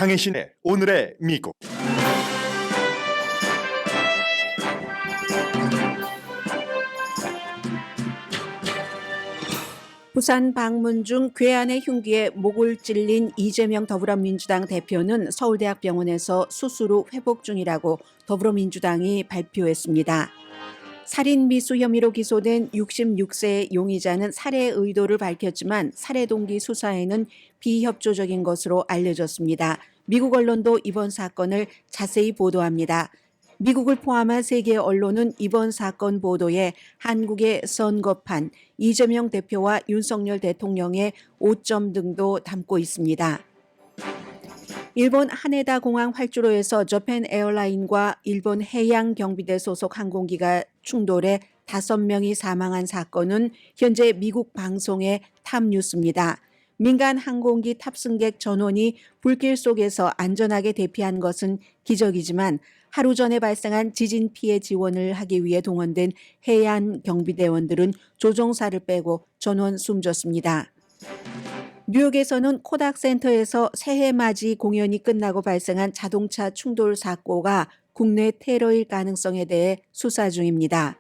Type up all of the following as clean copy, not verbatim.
강혜신의 오늘의 미국. 부산 방문 중 괴한의 흉기에 목을 찔린 이재명 더불어민주당 대표는 서울대학병원에서 수술 후 회복 중이라고 더불어민주당이 발표했습니다. 살인 미수 혐의로 기소된 66세의 용의자는 살해 의도를 밝혔지만 살해 동기 수사에는 비협조적인 것으로 알려졌습니다. 미국 언론도 이번 사건을 자세히 보도합니다. 미국을 포함한 세계 언론은 이번 사건 보도에 한국의 선거판, 이재명 대표와 윤석열 대통령의 오점 등도 담고 있습니다. 일본 하네다 공항 활주로에서 저펜 에어라인과 일본 해양경비대 소속 항공기가 충돌해 5명이 사망한 사건은 현재 미국 방송의 탑뉴스입니다. 민간 항공기 탑승객 전원이 불길 속에서 안전하게 대피한 것은 기적이지만 하루 전에 발생한 지진 피해 지원을 하기 위해 동원된 해안경비대원들은 조종사를 빼고 전원 숨졌습니다. 뉴욕에서는 코닥 센터에서 새해 맞이 공연이 끝나고 발생한 자동차 충돌 사고가 국내 테러일 가능성에 대해 수사 중입니다.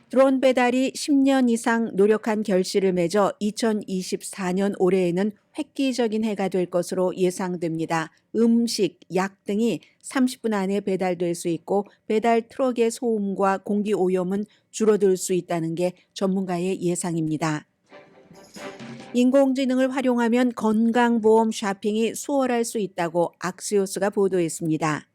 드론 배달이 10년 이상 노력한 결실을 맺어 2024년 올해에는 획기적인 해가 될 것으로 예상됩니다. 음식, 약 등이 30분 안에 배달될 수 있고 배달 트럭의 소음과 공기 오염은 줄어들 수 있다는 게 전문가의 예상입니다. 인공지능을 활용하면 건강보험 쇼핑이 수월할 수 있다고 악시오스가 보도했습니다.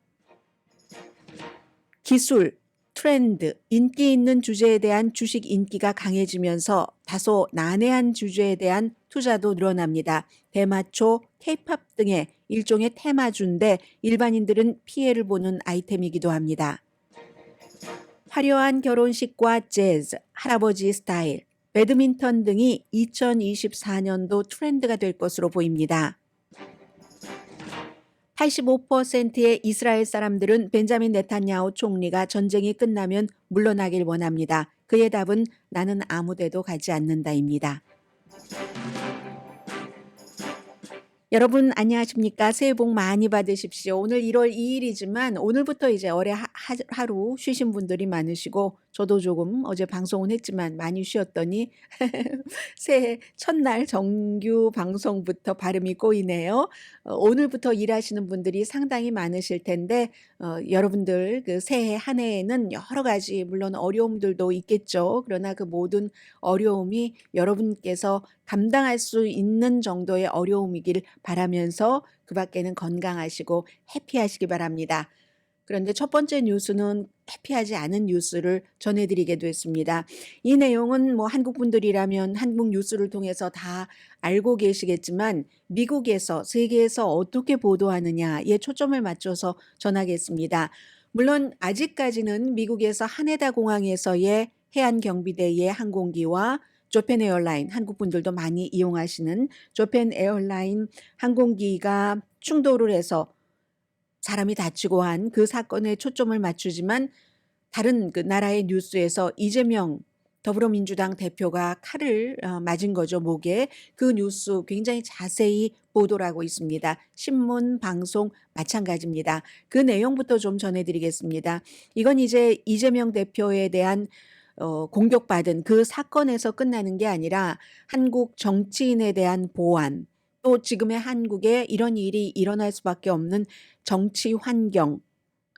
기술, 트렌드, 인기 있는 주제에 대한 주식 인기가 강해지면서 다소 난해한 주제에 대한 투자도 늘어납니다. 대마초, K-팝 등의 일종의 테마주인데 일반인들은 피해를 보는 아이템이기도 합니다. 화려한 결혼식과 재즈, 할아버지 스타일, 배드민턴 등이 2024년도 트렌드가 될 것으로 보입니다. 85%의 이스라엘 사람들은 벤자민 네탄야후 총리가 전쟁이 끝나면 물러나길 원합니다. 그의 답은 나는 아무 데도 가지 않는다입니다. 여러분 안녕하십니까? 새해 복 많이 받으십시오. 오늘 1월 2일이지만 오늘부터 이제 올해 하루 쉬신 분들이 많으시고 저도 조금 어제 방송은 했지만 많이 쉬었더니 새해 첫날 정규 방송부터 발음이 꼬이네요. 오늘부터 일하시는 분들이 상당히 많으실 텐데 여러분들 그 새해 한 해에는 여러 가지 물론 어려움들도 있겠죠. 그러나 그 모든 어려움이 여러분께서 감당할 수 있는 정도의 어려움이길 바라면서 그 밖에는 건강하시고 해피하시기 바랍니다. 그런데 첫 번째 뉴스는 해피하지 않은 뉴스를 전해드리게 됐습니다. 이 내용은 뭐 한국 분들이라면 한국 뉴스를 통해서 다 알고 계시겠지만 미국에서 세계에서 어떻게 보도하느냐에 초점을 맞춰서 전하겠습니다. 물론 아직까지는 미국에서 하네다 공항에서의 해안경비대의 항공기와 저펜 에어라인, 한국 분들도 많이 이용하시는 저펜 에어라인 항공기가 충돌을 해서 사람이 다치고 한 그 사건에 초점을 맞추지만 다른 그 나라의 뉴스에서 이재명 더불어민주당 대표가 칼을 맞은 거죠, 목에. 그 뉴스 굉장히 자세히 보도를 하고 있습니다. 신문, 방송 마찬가지입니다. 그 내용부터 좀 전해드리겠습니다. 이건 이제 이재명 대표에 대한 공격받은 그 사건에서 끝나는 게 아니라 한국 정치인에 대한 보안, 또 지금의 한국에 이런 일이 일어날 수밖에 없는 정치 환경,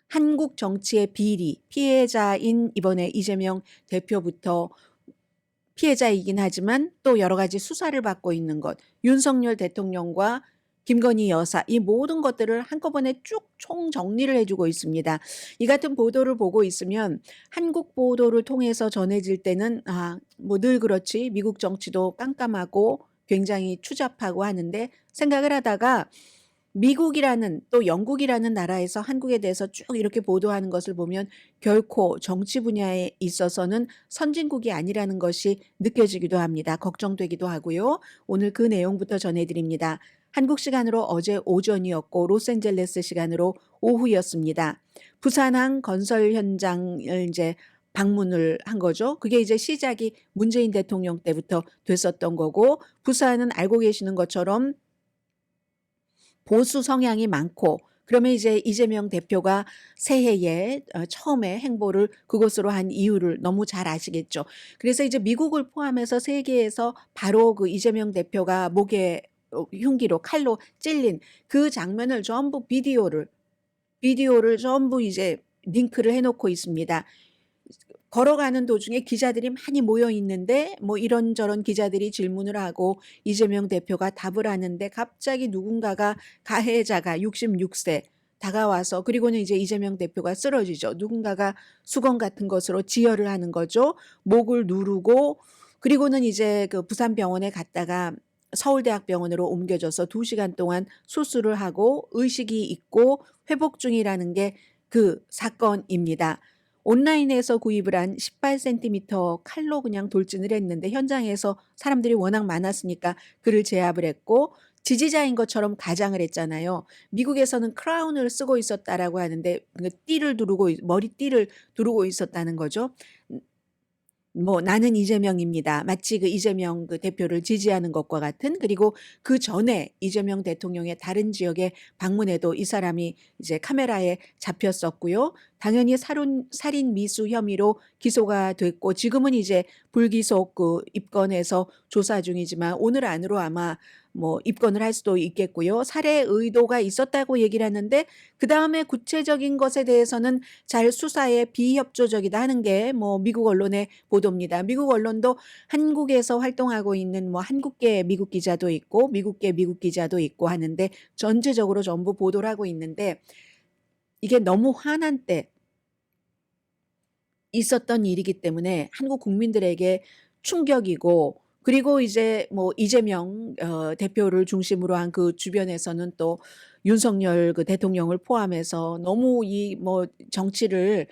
한국 정치의 비리, 피해자인 이번에 이재명 대표부터 피해자이긴 하지만 또 여러 가지 수사를 받고 있는 것, 윤석열 대통령과 김건희 여사, 이 모든 것들을 한꺼번에 쭉 총정리를 해주고 있습니다. 이 같은 보도를 보고 있으면 한국 보도를 통해서 전해질 때는 뭐 늘 그렇지 미국 정치도 깜깜하고 굉장히 추잡하고 하는데 생각을 하다가 미국이라는 또 영국이라는 나라에서 한국에 대해서 쭉 이렇게 보도하는 것을 보면 결코 정치 분야에 있어서는 선진국이 아니라는 것이 느껴지기도 합니다. 걱정되기도 하고요. 오늘 그 내용부터 전해드립니다. 한국 시간으로 어제 오전이었고 로스앤젤레스 시간으로 오후였습니다. 부산항 건설 현장을 이제 방문을 한 거죠. 그게 이제 시작이 문재인 대통령 때부터 됐었던 거고 부산은 알고 계시는 것처럼 보수 성향이 많고 그러면 이제 이재명 대표가 새해에 처음에 행보를 그것으로 한 이유를 너무 잘 아시겠죠. 그래서 이제 미국을 포함해서 세계에서 바로 그 이재명 대표가 목에 흉기로 칼로 찔린 그 장면을 전부 비디오를 전부 이제 링크를 해 놓고 있습니다. 걸어가는 도중에 기자들이 많이 모여 있는데 뭐 이런저런 기자들이 질문을 하고 이재명 대표가 답을 하는데 갑자기 누군가가 가해자가 66세 다가와서 그리고는 이제 이재명 대표가 쓰러지죠. 누군가가 수건 같은 것으로 지혈을 하는 거죠. 목을 누르고 그리고는 이제 그 부산병원에 갔다가 서울대학병원으로 옮겨져서 2시간 동안 수술을 하고 의식이 있고 회복 중이라는 게 그 사건입니다. 온라인에서 구입을 한 18cm 칼로 그냥 돌진을 했는데 현장에서 사람들이 워낙 많았으니까 그를 제압을 했고 지지자인 것처럼 가장을 했잖아요. 미국에서는 크라운을 쓰고 있었다라고 하는데 그 띠를 두르고 머리띠를 두르고 있었다는 거죠. 뭐 나는 이재명입니다. 마치 그 이재명 그 대표를 지지하는 것과 같은 그리고 그 전에 이재명 대통령의 다른 지역에 방문해도 이 사람이 이제 카메라에 잡혔었고요. 당연히 살인 미수 혐의로 기소가 됐고 지금은 이제 불기소 그 입건해서 조사 중이지만 오늘 안으로 아마 뭐 입건을 할 수도 있겠고요. 살해 의도가 있었다고 얘기를 하는데 그다음에 구체적인 것에 대해서는 잘 수사에 비협조적이다 하는 게 뭐 미국 언론의 보도입니다. 미국 언론도 한국에서 활동하고 있는 뭐 한국계 미국 기자도 있고 미국계 미국 기자도 있고 하는데 전체적으로 전부 보도를 하고 있는데 이게 너무 환한 때 있었던 일이기 때문에 한국 국민들에게 충격이고 그리고 이제 뭐 이재명 대표를 중심으로 한 그 주변에서는 또 윤석열 그 대통령을 포함해서 너무 이 뭐 정치를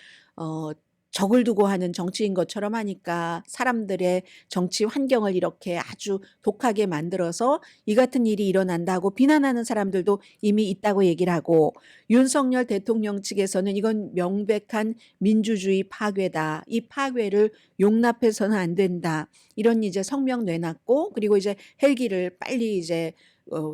적을 두고 하는 정치인 것처럼 하니까 사람들의 정치 환경을 이렇게 아주 독하게 만들어서 이 같은 일이 일어난다고 비난하는 사람들도 이미 있다고 얘기를 하고 윤석열 대통령 측에서는 이건 명백한 민주주의 파괴다. 이 파괴를 용납해서는 안 된다. 이런 이제 성명 내놨고 그리고 이제 헬기를 빨리 이제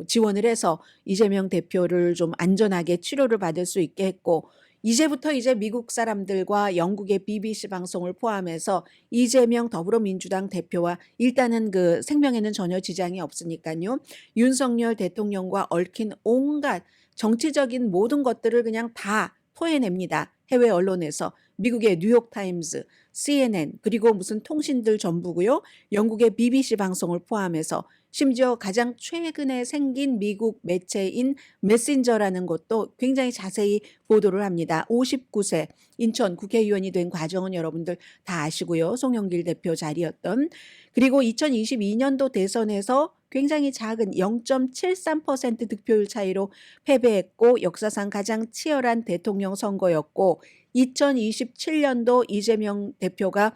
지원을 해서 이재명 대표를 좀 안전하게 치료를 받을 수 있게 했고 이제부터 이제 미국 사람들과 영국의 BBC 방송을 포함해서 이재명 더불어민주당 대표와 일단은 그 생명에는 전혀 지장이 없으니까요. 윤석열 대통령과 얽힌 온갖 정치적인 모든 것들을 그냥 다 토해냅니다. 해외 언론에서 미국의 뉴욕타임즈, CNN 그리고 무슨 통신들 전부고요. 영국의 BBC 방송을 포함해서 심지어 가장 최근에 생긴 미국 매체인 메신저라는 것도 굉장히 자세히 보도를 합니다. 59세 인천 국회의원이 된 과정은 여러분들 다 아시고요. 송영길 대표 자리였던 그리고 2022년도 대선에서 굉장히 작은 0.73% 득표율 차이로 패배했고 역사상 가장 치열한 대통령 선거였고 2027년도 이재명 대표가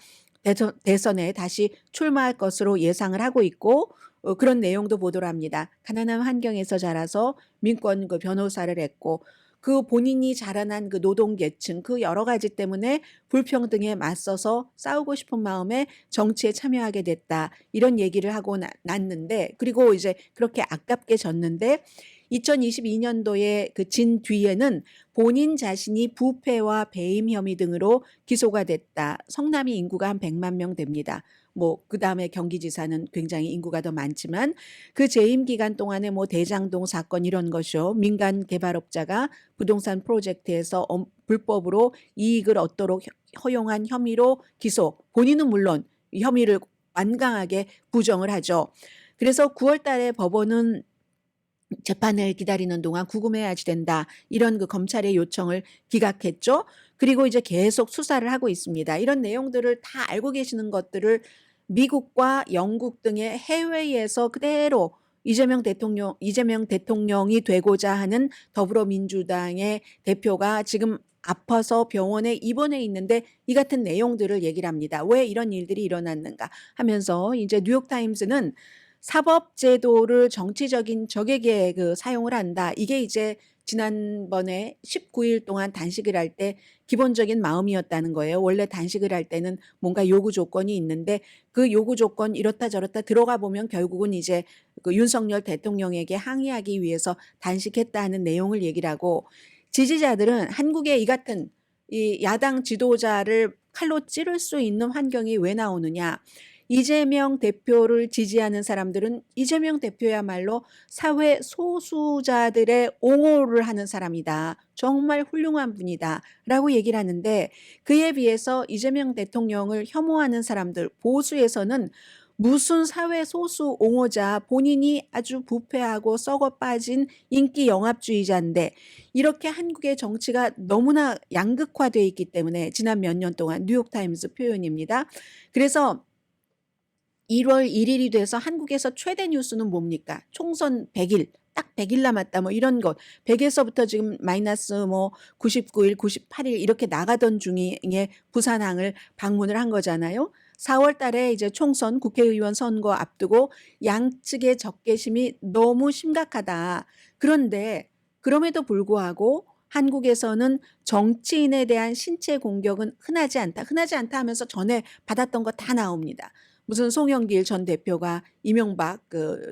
대선에 다시 출마할 것으로 예상을 하고 있고 그런 내용도 보도를 합니다. 가난한 환경에서 자라서 민권 그 변호사를 했고 그 본인이 자라난 그 노동계층 그 여러 가지 때문에 불평등에 맞서서 싸우고 싶은 마음에 정치에 참여하게 됐다. 이런 얘기를 하고 났는데 그리고 이제 그렇게 아깝게 졌는데 2022년도에 그 진 뒤에는 본인 자신이 부패와 배임 혐의 등으로 기소가 됐다. 성남이 인구가 한 100만 명 됩니다. 뭐 그다음에 경기지사는 굉장히 인구가 더 많지만 그 재임 기간 동안에 뭐 대장동 사건 이런 것이요. 민간 개발업자가 부동산 프로젝트에서 불법으로 이익을 얻도록 허용한 혐의로 기소. 본인은 물론 혐의를 완강하게 부정을 하죠. 그래서 9월 달에 법원은 재판을 기다리는 동안 구금해야지 된다. 이런 그 검찰의 요청을 기각했죠. 그리고 이제 계속 수사를 하고 있습니다. 이런 내용들을 다 알고 계시는 것들을 미국과 영국 등의 해외에서 그대로 이재명 대통령이 되고자 하는 더불어민주당의 대표가 지금 아파서 병원에 입원해 있는데 이 같은 내용들을 얘기를 합니다. 왜 이런 일들이 일어났는가 하면서 이제 뉴욕타임스는 사법제도를 정치적인 적에게 사용을 한다. 이게 이제 지난번에 19일 동안 단식을 할 때 기본적인 마음이었다는 거예요. 원래 단식을 할 때는 뭔가 요구 조건이 있는데 그 요구 조건 이렇다 저렇다 들어가 보면 결국은 이제 윤석열 대통령에게 항의하기 위해서 단식했다는 내용을 얘기를 하고, 지지자들은 한국의 이 같은 이 야당 지도자를 칼로 찌를 수 있는 환경이 왜 나오느냐. 이재명 대표를 지지하는 사람들은 이재명 대표야말로 사회 소수자들의 옹호를 하는 사람이다. 정말 훌륭한 분이다. 라고 얘기를 하는데, 그에 비해서 이재명 대통령을 혐오하는 사람들, 보수에서는 무슨 사회 소수 옹호자, 본인이 아주 부패하고 썩어 빠진 인기 영합주의자인데, 이렇게 한국의 정치가 너무나 양극화되어 있기 때문에 지난 몇 년 동안 뉴욕타임스 표현입니다. 그래서 1월 1일이 돼서 한국에서 최대 뉴스는 뭡니까? 총선 100일, 딱 100일 남았다, 뭐 이런 것. 100에서부터 지금 마이너스 뭐 99일, 98일 이렇게 나가던 중에 부산항을 방문을 한 거잖아요. 4월 달에 이제 총선 국회의원 선거 앞두고 양측의 적개심이 너무 심각하다. 그런데 그럼에도 불구하고 한국에서는 정치인에 대한 신체 공격은 흔하지 않다. 흔하지 않다 하면서 전에 받았던 거 다 나옵니다. 무슨 송영길 전 대표가 이명박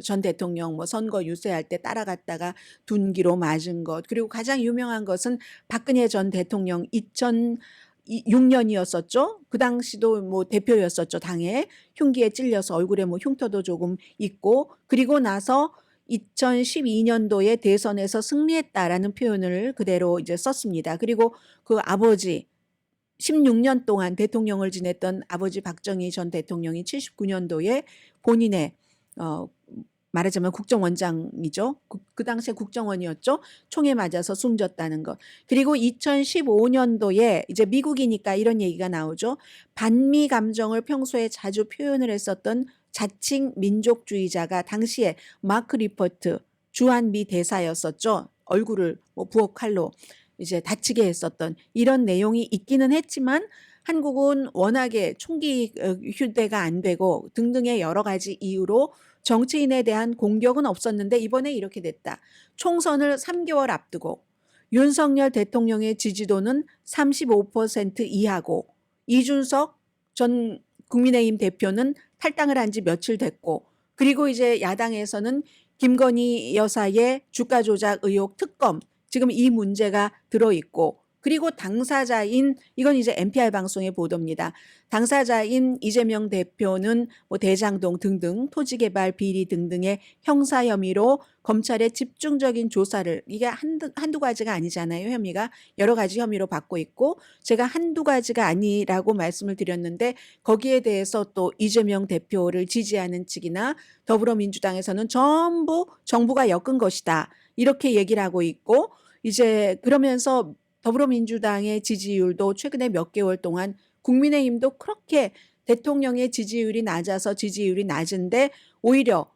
전 대통령 뭐 선거 유세할 때 따라갔다가 둔기로 맞은 것, 그리고 가장 유명한 것은 박근혜 전 대통령 2006년이었었죠. 그 당시도 뭐 대표였었죠. 당에 흉기에 찔려서 얼굴에 뭐 흉터도 조금 있고, 그리고 나서 2012년도에 대선에서 승리했다라는 표현을 그대로 이제 썼습니다. 그리고 그 아버지 16년 동안 대통령을 지냈던 아버지 박정희 전 대통령이 79년도에 본인의 말하자면 국정원장이죠. 그 당시에 국정원이었죠. 총에 맞아서 숨졌다는 것. 그리고 2015년도에 이제 미국이니까 이런 얘기가 나오죠. 반미 감정을 평소에 자주 표현을 했었던 자칭 민족주의자가 당시에 마크 리퍼트 주한미 대사였었죠. 얼굴을 뭐 부엌 칼로 이제 다치게 했었던 이런 내용이 있기는 했지만, 한국은 워낙에 총기 휴대가 안 되고 등등의 여러 가지 이유로 정치인에 대한 공격은 없었는데 이번에 이렇게 됐다. 총선을 3개월 앞두고 윤석열 대통령의 지지도는 35% 이하고 이준석 전 국민의힘 대표는 탈당을 한 지 며칠 됐고, 그리고 이제 야당에서는 김건희 여사의 주가 조작 의혹 특검, 지금 이 문제가 들어있고, 그리고 당사자인, 이건 이제 NPR 방송의 보도입니다. 당사자인 이재명 대표는 뭐 대장동 등등 토지개발 비리 등등의 형사 혐의로 검찰의 집중적인 조사를, 이게 한두 가지가 아니잖아요. 혐의가 여러 가지 혐의로 받고 있고, 제가 한두 가지가 아니라고 말씀을 드렸는데 거기에 대해서 또 이재명 대표를 지지하는 측이나 더불어민주당에서는 전부 정부가 엮은 것이다, 이렇게 얘기를 하고 있고, 이제 그러면서 더불어민주당의 지지율도 최근에 몇 개월 동안, 국민의힘도 그렇게 대통령의 지지율이 낮아서 지지율이 낮은데 오히려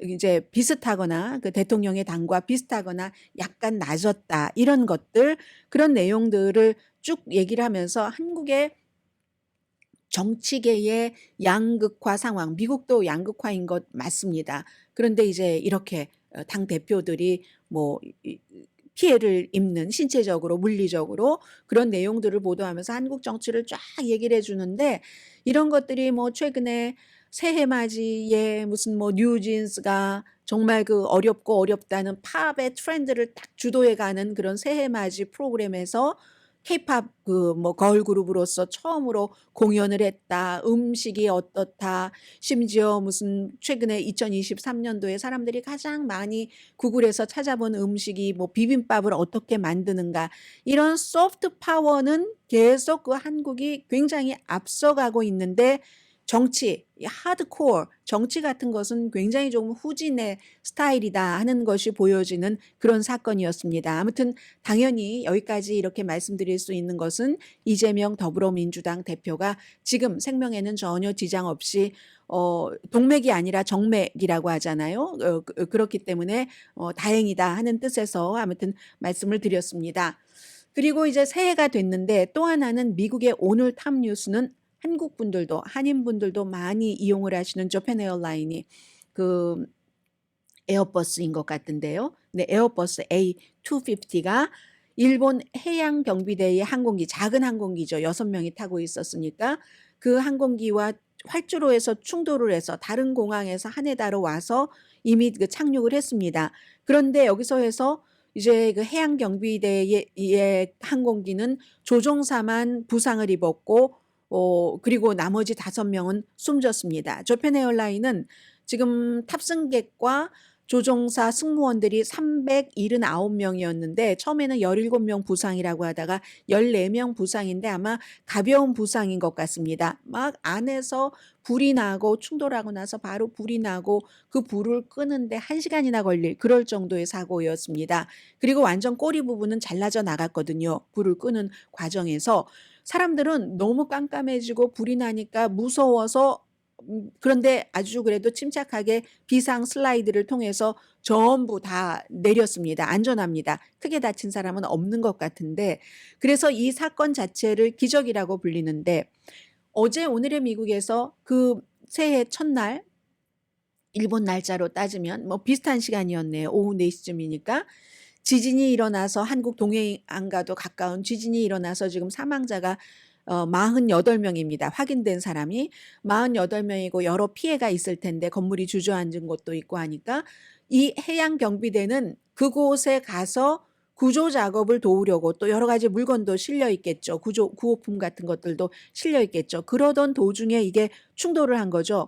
이제 비슷하거나 그 대통령의 당과 비슷하거나 약간 낮았다, 이런 것들, 그런 내용들을 쭉 얘기를 하면서 한국의 정치계의 양극화 상황, 미국도 양극화인 것 맞습니다. 그런데 이제 이렇게 당 대표들이 뭐 피해를 입는, 신체적으로 물리적으로 그런 내용들을 보도하면서 한국 정치를 쫙 얘기를 해주는데, 이런 것들이 뭐 최근에 새해 맞이에 무슨 뭐 뉴진스가 정말 그 어렵고 어렵다는 팝의 트렌드를 딱 주도해가는 그런 새해 맞이 프로그램에서 케이팝 그 뭐 걸그룹으로서 처음으로 공연을 했다, 음식이 어떻다, 심지어 무슨 최근에 2023년도에 사람들이 가장 많이 구글에서 찾아본 음식이 뭐 비빔밥을 어떻게 만드는가, 이런 소프트 파워는 계속 그 한국이 굉장히 앞서가고 있는데, 정치, 이 하드코어 정치 같은 것은 굉장히 조금 후진의 스타일이다 하는 것이 보여지는 그런 사건이었습니다. 아무튼 당연히 여기까지 이렇게 말씀드릴 수 있는 것은 이재명 더불어민주당 대표가 지금 생명에는 전혀 지장 없이 동맥이 아니라 정맥이라고 하잖아요. 그렇기 때문에 다행이다 하는 뜻에서 아무튼 말씀을 드렸습니다. 그리고 이제 새해가 됐는데 또 하나는 미국의 오늘 탑 뉴스는 한국 분들도, 한인 분들도 많이 이용을 하시는 저펜 에어라인이 그 에어버스인 것 같은데요. 네, 에어버스 A250가 일본 해양 경비대의 항공기, 작은 항공기죠. 6명이 타고 있었으니까 그 항공기와 활주로에서 충돌을 해서 다른 공항에서 하네다로 와서 이미 그 착륙을 했습니다. 그런데 여기서 해서 이제 그 해양 경비대의 항공기는 조종사만 부상을 입었고 그리고 나머지 5명은 숨졌습니다. 저편 에어라인은 지금 탑승객과 조종사 승무원들이 379명이었는데 처음에는 17명 부상이라고 하다가 14명 부상인데 아마 가벼운 부상인 것 같습니다. 막 안에서 불이 나고 충돌하고 나서 바로 불이 나고 그 불을 끄는데 1시간이나 걸릴 그럴 정도의 사고였습니다. 그리고 완전 꼬리 부분은 잘라져 나갔거든요. 불을 끄는 과정에서. 사람들은 너무 깜깜해지고 불이 나니까 무서워서 그런데 아주 그래도 침착하게 비상 슬라이드를 통해서 전부 다 내렸습니다. 안전합니다. 크게 다친 사람은 없는 것 같은데 그래서 이 사건 자체를 기적이라고 불리는데 어제 오늘의 미국에서 그 새해 첫날 일본 날짜로 따지면 뭐 비슷한 시간이었네요. 오후 4시쯤이니까 지진이 일어나서 한국 동해안과도 가까운 지진이 일어나서 지금 사망자가 48명입니다. 확인된 사람이 48명이고 여러 피해가 있을 텐데 건물이 주저앉은 곳도 있고 하니까 이 해양 경비대는 그곳에 가서 구조 작업을 도우려고 또 여러 가지 물건도 실려 있겠죠. 구호품 같은 것들도 실려 있겠죠. 그러던 도중에 이게 충돌을 한 거죠.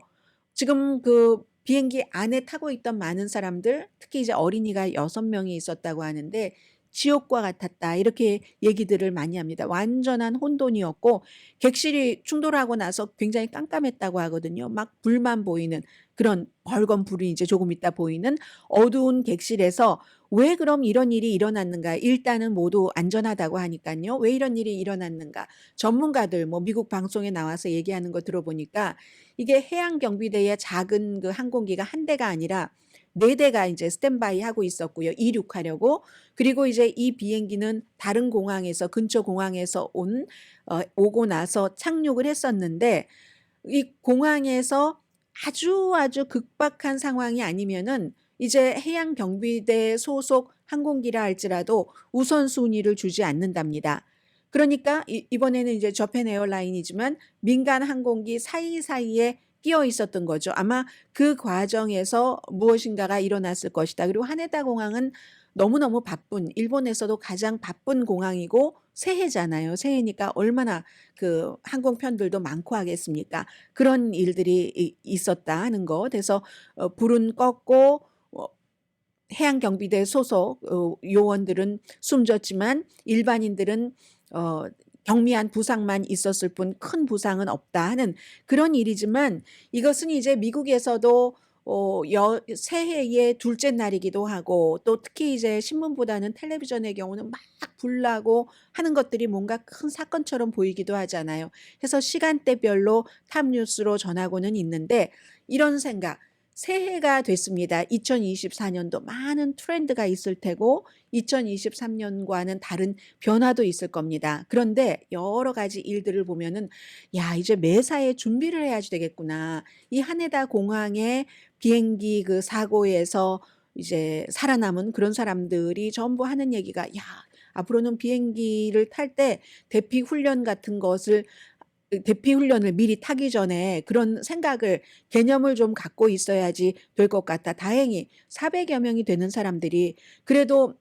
지금 그 비행기 안에 타고 있던 많은 사람들, 특히 이제 어린이가 6명이 있었다고 하는데 지옥과 같았다 이렇게 얘기들을 많이 합니다. 완전한 혼돈이었고 객실이 충돌하고 나서 굉장히 깜깜했다고 하거든요. 막 불만 보이는 그런 벌건 불이 이제 조금 있다 보이는 어두운 객실에서 왜 그럼 이런 일이 일어났는가? 일단은 모두 안전하다고 하니까요. 왜 이런 일이 일어났는가? 전문가들 뭐 미국 방송에 나와서 얘기하는 거 들어보니까 이게 해양 경비대의 작은 그 항공기가 한 대가 아니라 4대가 이제 스탠바이 하고 있었고요. 이륙하려고. 그리고 이제 이 비행기는 다른 공항에서 근처 공항에서 오고 나서 착륙을 했었는데 이 공항에서 아주 극박한 상황이 아니면은 이제 해양 경비대 소속 항공기라 할지라도 우선순위를 주지 않는답니다. 그러니까 이번에는 이제 저펜 에어라인이지만 민간 항공기 사이사이에 끼어 있었던 거죠. 아마 그 과정에서 무엇인가가 일어났을 것이다. 그리고 하네다 공항은 너무너무 바쁜 일본에서도 가장 바쁜 공항이고 새해잖아요. 새해니까 얼마나 그 항공편들도 많고 하겠습니까? 그런 일들이 있었다 하는 거. 그래서 불은 껐고 해양 경비대 소속 요원들은 숨졌지만 일반인들은 경미한 부상만 있었을 뿐 큰 부상은 없다 하는 그런 일이지만 이것은 이제 미국에서도 새해의 둘째 날이기도 하고 또 특히 이제 신문보다는 텔레비전의 경우는 막 불나고 하는 것들이 뭔가 큰 사건처럼 보이기도 하잖아요. 그래서 시간대별로 탑뉴스로 전하고는 있는데 이런 생각 새해가 됐습니다. 2024년도 많은 트렌드가 있을 테고 2023년과는 다른 변화도 있을 겁니다. 그런데 여러 가지 일들을 보면은 야, 이제 매사에 준비를 해야지 되겠구나. 이 하네다 공항의 비행기 그 사고에서 이제 살아남은 그런 사람들이 전부 하는 얘기가 야, 앞으로는 비행기를 탈 때 대피 훈련 같은 것을 대피 훈련을 미리 타기 전에 그런 생각을 개념을 좀 갖고 있어야지 될 것 같다. 다행히 400여 명이 되는 사람들이 그래도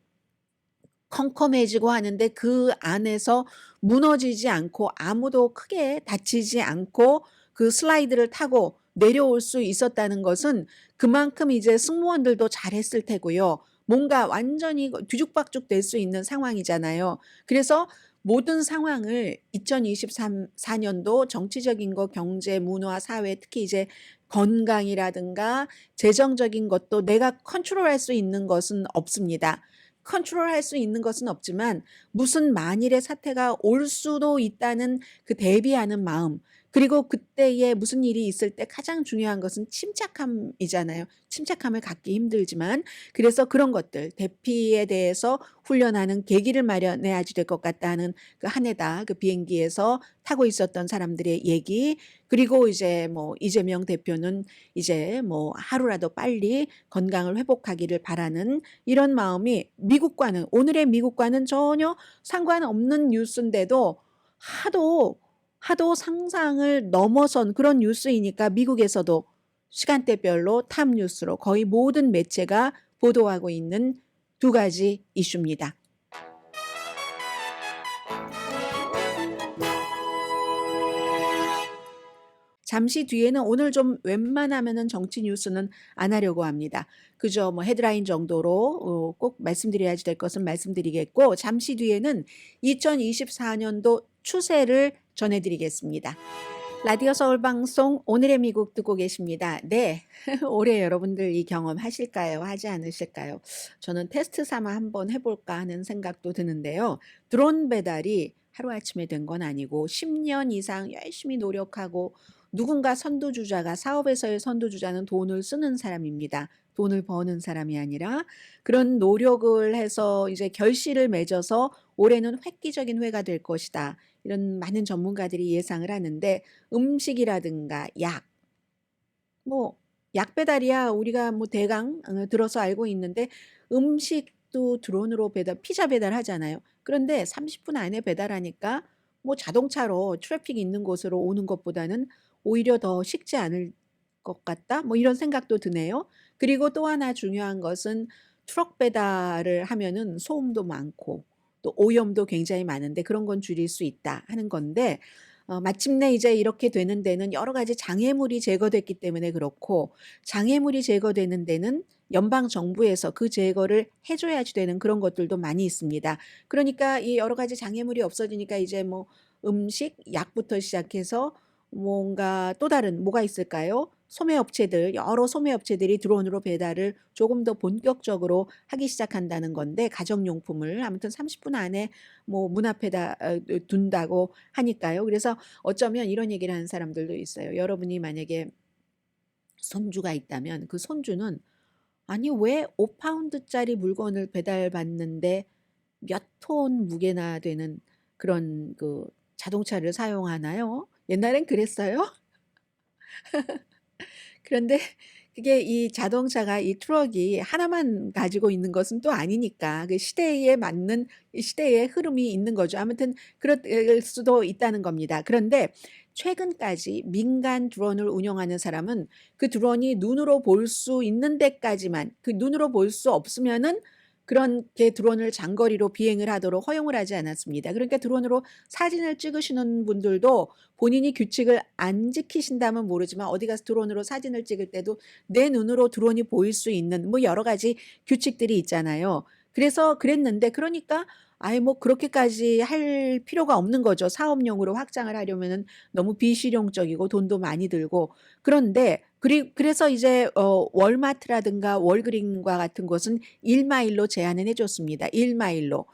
컴컴해지고 하는데 그 안에서 무너지지 않고 아무도 크게 다치지 않고 그 슬라이드를 타고 내려올 수 있었다는 것은 그만큼 이제 승무원들도 잘했을 테고요. 뭔가 완전히 뒤죽박죽 될 수 있는 상황이잖아요. 그래서 모든 상황을 2024년도 정치적인 거, 경제, 문화, 사회, 특히 이제 건강이라든가 재정적인 것도 내가 컨트롤할 수 있는 것은 없습니다. 컨트롤할 수 있는 것은 없지만 무슨 만일의 사태가 올 수도 있다는 그 대비하는 마음, 그리고 그때에 무슨 일이 있을 때 가장 중요한 것은 침착함이잖아요. 침착함을 갖기 힘들지만 그래서 그런 것들 대피에 대해서 훈련하는 계기를 마련해야지 될 것 같다는 그 하네다 그 비행기에서 타고 있었던 사람들의 얘기 그리고 이제 뭐 이재명 대표는 이제 뭐 하루라도 빨리 건강을 회복하기를 바라는 이런 마음이 미국과는 오늘의 미국과는 전혀 상관없는 뉴스인데도 하도 상상을 넘어선 그런 뉴스이니까 미국에서도 시간대별로 탑 뉴스로 거의 모든 매체가 보도하고 있는 두 가지 이슈입니다. 잠시 뒤에는 오늘 좀 웬만하면은 정치 뉴스는 안 하려고 합니다. 그저 뭐 헤드라인 정도로 꼭 말씀드려야지 될 것은 말씀드리겠고 잠시 뒤에는 2024년도 추세를 전해드리겠습니다. 라디오 서울 방송 오늘의 미국 듣고 계십니다. 네, 올해 여러분들 이 경험 하실까요? 하지 않으실까요? 저는 테스트 삼아 한번 해볼까 하는 생각도 드는데요. 드론 배달이 하루아침에 된 건 아니고 10년 이상 열심히 노력하고 누군가 선두주자가 사업에서의 선두주자는 돈을 쓰는 사람입니다. 돈을 버는 사람이 아니라 그런 노력을 해서 이제 결실을 맺어서 올해는 획기적인 해가 될 것이다. 이런 많은 전문가들이 예상을 하는데 음식이라든가 뭐 약 배달이야 우리가 뭐 대강 들어서 알고 있는데 음식도 드론으로 피자 배달하잖아요. 그런데 30분 안에 배달하니까 뭐 자동차로 트래픽 있는 곳으로 오는 것보다는 오히려 더 식지 않을 것 같다. 뭐 이런 생각도 드네요. 그리고 또 하나 중요한 것은 트럭 배달을 하면은 소음도 많고 또 오염도 굉장히 많은데 그런 건 줄일 수 있다 하는 건데 마침내 이제 이렇게 되는 데는 여러 가지 장애물이 제거됐기 때문에 그렇고 장애물이 제거되는 데는 연방 정부에서 그 제거를 해줘야지 되는 그런 것들도 많이 있습니다. 그러니까 이 여러 가지 장애물이 없어지니까 이제 뭐 음식, 약부터 시작해서 뭔가 또 다른 뭐가 있을까요? 소매업체들, 여러 소매업체들이 드론으로 배달을 조금 더 본격적으로 하기 시작한다는 건데 가정용품을 아무튼 30분 안에 뭐 문 앞에다 둔다고 하니까요. 그래서 어쩌면 이런 얘기를 하는 사람들도 있어요. 여러분이 만약에 손주가 있다면 그 손주는 아니 왜 5파운드짜리 물건을 배달받는데 몇 톤 무게나 되는 그런 그 자동차를 사용하나요? 옛날엔 그랬어요. 그런데 그게 이 자동차가 이 트럭이 하나만 가지고 있는 것은 또 아니니까 그 시대에 맞는 이 시대의 흐름이 있는 거죠. 아무튼 그럴 수도 있다는 겁니다. 그런데 최근까지 민간 드론을 운영하는 사람은 그 드론이 눈으로 볼 수 있는 데까지만 그 눈으로 볼 수 없으면은 그렇게 드론을 장거리로 비행을 하도록 허용을 하지 않았습니다. 그러니까 드론으로 사진을 찍으시는 분들도 본인이 규칙을 안 지키신다면 모르지만 어디 가서 드론으로 사진을 찍을 때도 내 눈으로 드론이 보일 수 있는 뭐 여러 가지 규칙들이 있잖아요. 그래서 그랬는데 그러니까 아예 뭐 그렇게까지 할 필요가 없는 거죠. 사업용으로 확장을 하려면은 너무 비실용적이고 돈도 많이 들고 그런데 그래서 이제 월마트라든가 월그린과 같은 곳은 1마일로 제한을 해줬습니다. 1마일로.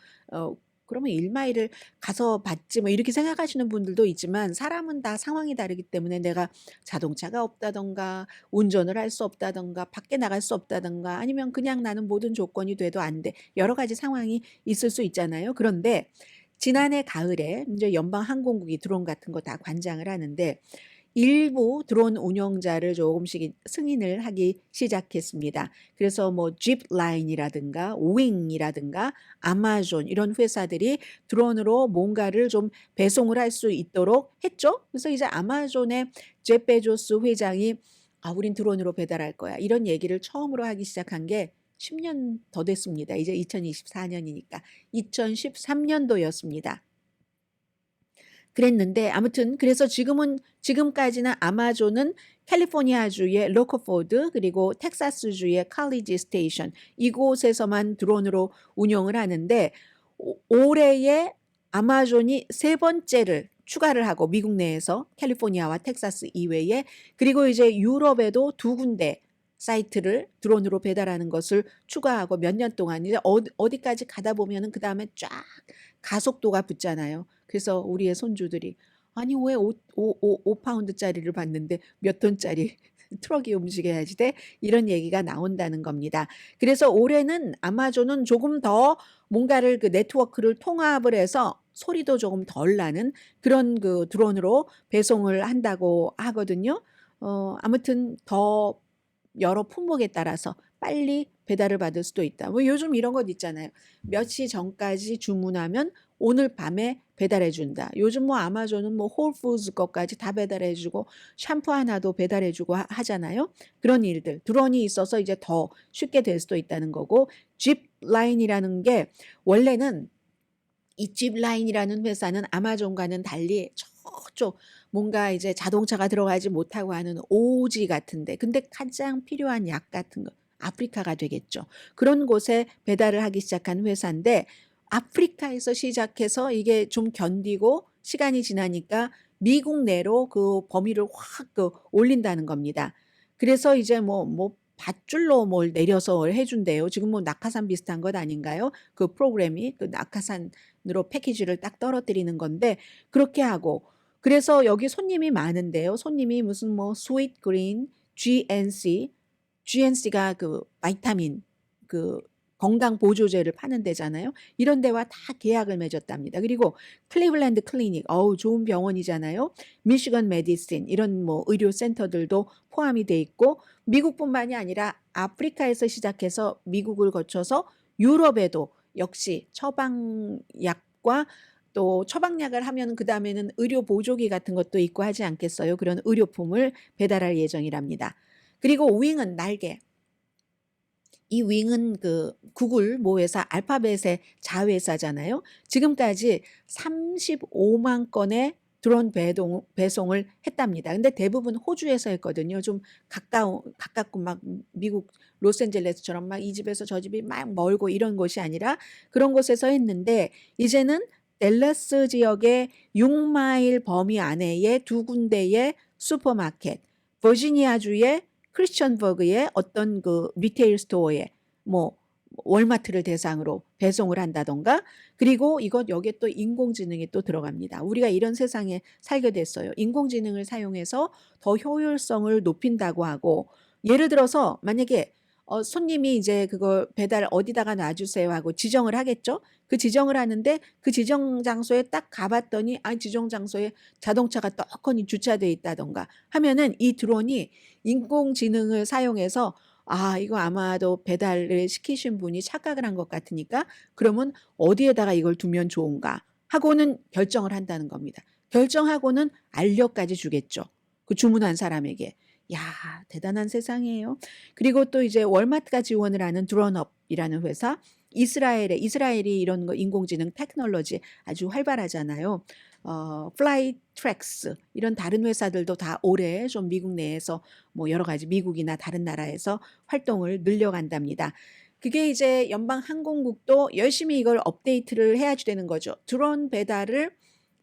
그러면 1마일을 가서 받지 뭐 이렇게 생각하시는 분들도 있지만 사람은 다 상황이 다르기 때문에 내가 자동차가 없다던가 운전을 할 수 없다던가 밖에 나갈 수 없다던가 아니면 그냥 나는 모든 조건이 돼도 안 돼. 여러 가지 상황이 있을 수 있잖아요. 그런데 지난해 가을에 이제 연방항공국이 드론 같은 거 다 관장을 하는데 일부 드론 운영자를 조금씩 승인을 하기 시작했습니다. 그래서 뭐 짚라인이라든가 윙이라든가 아마존 이런 회사들이 드론으로 뭔가를 좀 배송을 할 수 있도록 했죠. 그래서 이제 아마존의 제프 베조스 회장이 우린 드론으로 배달할 거야. 이런 얘기를 처음으로 하기 시작한 게 10년 더 됐습니다. 이제 2024년이니까 2013년도였습니다. 그랬는데 아무튼 그래서 지금까지는 아마존은 캘리포니아주의 로커포드 그리고 텍사스주의 칼리지 스테이션 이곳에서만 드론으로 운영을 하는데 올해에 아마존이 세 번째를 추가를 하고 미국 내에서 캘리포니아와 텍사스 이외에 그리고 이제 유럽에도 두 군데 사이트를 드론으로 배달하는 것을 추가하고 몇 년 동안 이제 어디까지 가다 보면은 그 다음에 쫙 가속도가 붙잖아요. 그래서 우리의 손주들이 아니 왜 5파운드짜리를 봤는데 몇 톤짜리 트럭이 움직여야지 돼? 이런 얘기가 나온다는 겁니다. 그래서 올해는 아마존은 조금 더 뭔가를 그 네트워크를 통합을 해서 소리도 조금 덜 나는 그런 그 드론으로 배송을 한다고 하거든요. 아무튼 더 여러 품목에 따라서 빨리 배달을 받을 수도 있다. 뭐 요즘 이런 것 있잖아요. 몇 시 전까지 주문하면 오늘 밤에 배달해 준다. 요즘 뭐 아마존은 뭐 홀푸드 것까지 다 배달해 주고 샴푸 하나도 배달해 주고 하잖아요. 그런 일들. 드론이 있어서 이제 더 쉽게 될 수도 있다는 거고 집 라인이라는 게 원래는 이 짚라인이라는 회사는 아마존과는 달리 저쪽 뭔가 이제 자동차가 들어가지 못하고 하는 오지 같은데 근데 가장 필요한 약 같은 거 아프리카가 되겠죠. 그런 곳에 배달을 하기 시작한 회사인데 아프리카에서 시작해서 이게 좀 견디고 시간이 지나니까 미국 내로 그 범위를 확 그 올린다는 겁니다. 그래서 이제 뭐 밧줄로 뭘 내려서 해준대요. 지금 뭐 낙하산 비슷한 것 아닌가요? 그 프로그램이 그 낙하산으로 패키지를 딱 떨어뜨리는 건데 그렇게 하고 그래서 여기 손님이 많은데요. 손님이 무슨 뭐 스윗 그린, GNC가 그 바이타민 그 건강 보조제를 파는 데잖아요. 이런 데와 다 계약을 맺었답니다. 그리고 클리블랜드 클리닉, 어우 좋은 병원이잖아요. 미시건 메디신 이런 뭐 의료 센터들도 포함이 돼 있고 미국뿐만이 아니라 아프리카에서 시작해서 미국을 거쳐서 유럽에도 역시 처방약과 또 처방약을 하면 그 다음에는 의료 보조기 같은 것도 있고 하지 않겠어요? 그런 의료품을 배달할 예정이랍니다. 그리고 윙은 날개. 이 윙은 그 구글 모 회사 알파벳의 자회사잖아요. 지금까지 35만 건의 드론 배송을 했답니다. 근데 대부분 호주에서 했거든요. 좀 가깝고 막 미국 로스앤젤레스처럼 막 이 집에서 저 집이 막 멀고 이런 곳이 아니라 그런 곳에서 했는데 이제는 댈러스 지역의 6마일 범위 안에의 두 군데의 슈퍼마켓, 버지니아주의 크리스천버그의 어떤 그 리테일 스토어에 뭐 월마트를 대상으로 배송을 한다던가 그리고 이것 여기에 또 인공지능이 또 들어갑니다. 우리가 이런 세상에 살게 됐어요. 인공지능을 사용해서 더 효율성을 높인다고 하고 예를 들어서 만약에 손님이 이제 그걸 배달 어디다가 놔주세요 하고 지정을 하겠죠. 그 지정을 하는데 그 지정 장소에 딱 가봤더니 지정 장소에 자동차가 떡하니 주차돼 있다던가 하면은 이 드론이 인공지능을 사용해서 이거 아마도 배달을 시키신 분이 착각을 한 것 같으니까 그러면 어디에다가 이걸 두면 좋은가 하고는 결정을 한다는 겁니다. 결정하고는 알려까지 주겠죠. 그 주문한 사람에게. 야, 대단한 세상이에요. 그리고 또 이제 월마트가 지원을 하는 드론업이라는 회사, 이스라엘이 이런 거 인공지능 테크놀로지 아주 활발하잖아요. 플라이트랙스 이런 다른 회사들도 다 올해 좀 미국 내에서 뭐 여러 가지 미국이나 다른 나라에서 활동을 늘려간답니다. 그게 이제 연방항공국도 열심히 이걸 업데이트를 해야지 되는 거죠. 드론 배달을